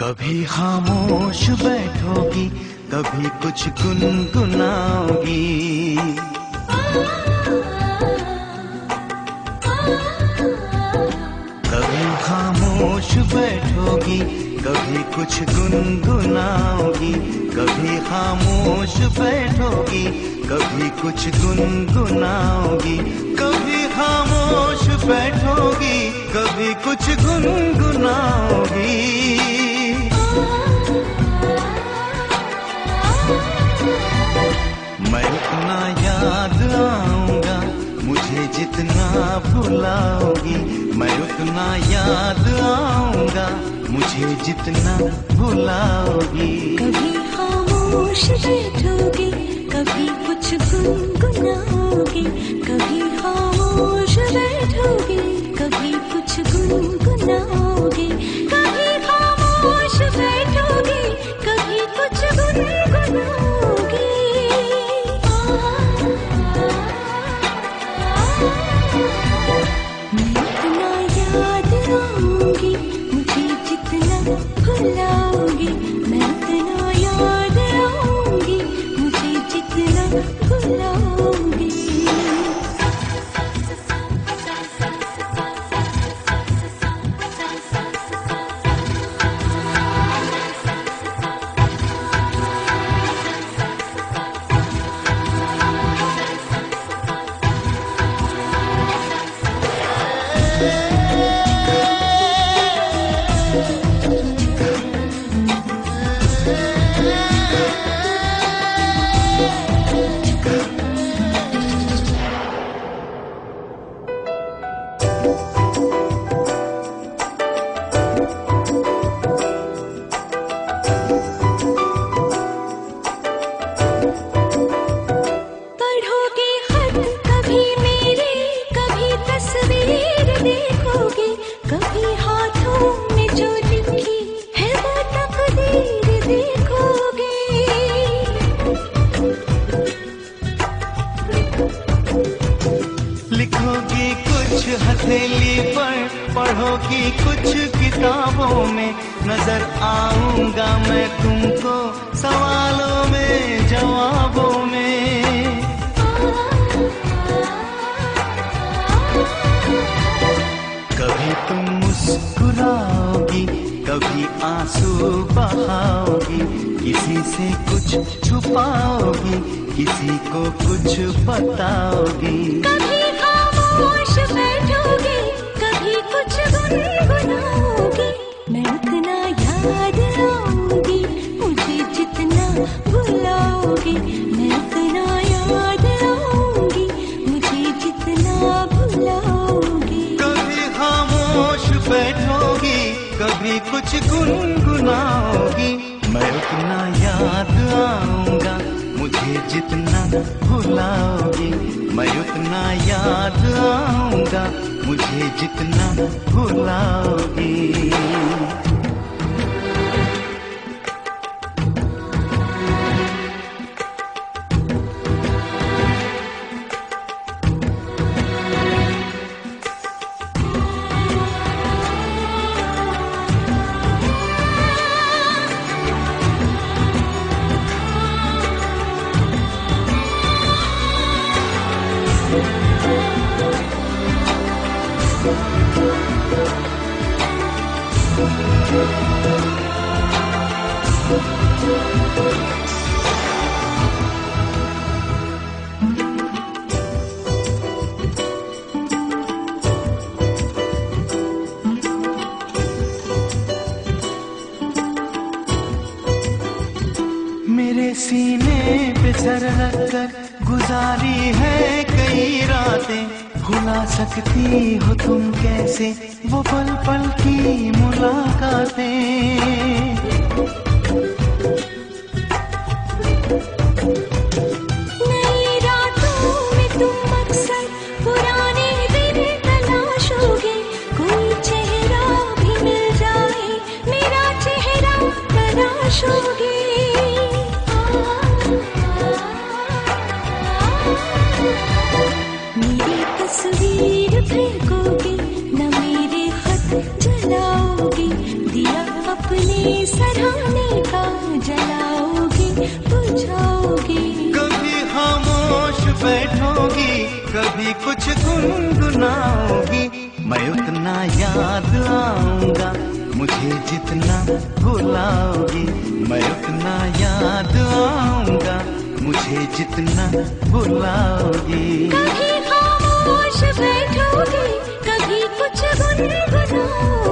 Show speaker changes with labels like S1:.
S1: कभी खामोश बैठोगी, कभी कुछ गुनगुनाओगी। कभी खामोश बैठोगी, कभी कुछ गुनगुनाओगी। कभी खामोश बैठोगी, कभी कुछ गुनगुनाओगी। कभी खामोश बैठोगी, कभी कुछ गुनगुनाओगी। मैं उतना याद आऊंगा, मुझे जितना भुलाओगी। मैं उतना याद आऊंगा, मुझे जितना भुलाओगी।
S2: कभी खामोश बैठोगी, कभी कुछ गुनगुनाओगी। कभी खामोश बैठोगी, कभी कुछ गुनगुनाओगी। कभी खामोश बैठोगी, कभी कुछ गुनगुनाओगी। मैं इतना याद आऊंगी, मुझे जितना भुलाओगी। मैं इतना याद आऊंगी, मुझे जितना भुलाओगी।
S1: लिखोगी कुछ हथेली पर, पढ़ोगी कुछ किताबों में। नजर आऊंगा मैं तुमको सवालों में, जवाबों में। कभी तुम मुस्कुराओगी, कभी आंसू बहाओगी। किसी से कुछ छुपाओगी, किसी को कुछ बताओगी।
S2: कभी खामोश बैठोगी, कभी कुछ गुनगुनाओगी। मैं उतना याद आऊंगी, मुझे जितना भुलाओगी। मैं उतना याद आऊंगी, मुझे जितना भुलाओगी।
S1: कभी खामोश बैठोगी, कभी कुछ गुनगुनाओगी। मैं उतना याद आऊंगा, मुझे जितना भुलाओगी। मैं उतना याद आऊंगा, मुझे जितना भुलाओगी। मेरे सीने पे सर रखकर गुजारी है कई रातें। भुला सकती हो तुम कैसे वो पल पल की मुलाकातें।
S2: नई रातों में तुम अक्सर पुराने दिन तलाशोगे। कोई चेहरा भी मिल जाए, मेरा चेहरा तलाशोगे। मेरी तस्वीर फेंकोगे, न मेरे खत जलाओगे। दिया अपने जलाओगी बुझाओगी।
S1: कभी खामोश बैठोगी, कभी कुछ गुनगुनाओगी। मैं उतना याद आऊंगा मुझे जितना बुलाओगी। मैं उतना याद आऊंगा मुझे जितना बुलाओगी।
S2: कभी खामोश बैठोगी, कभी कुछ गुनगुनाओगी।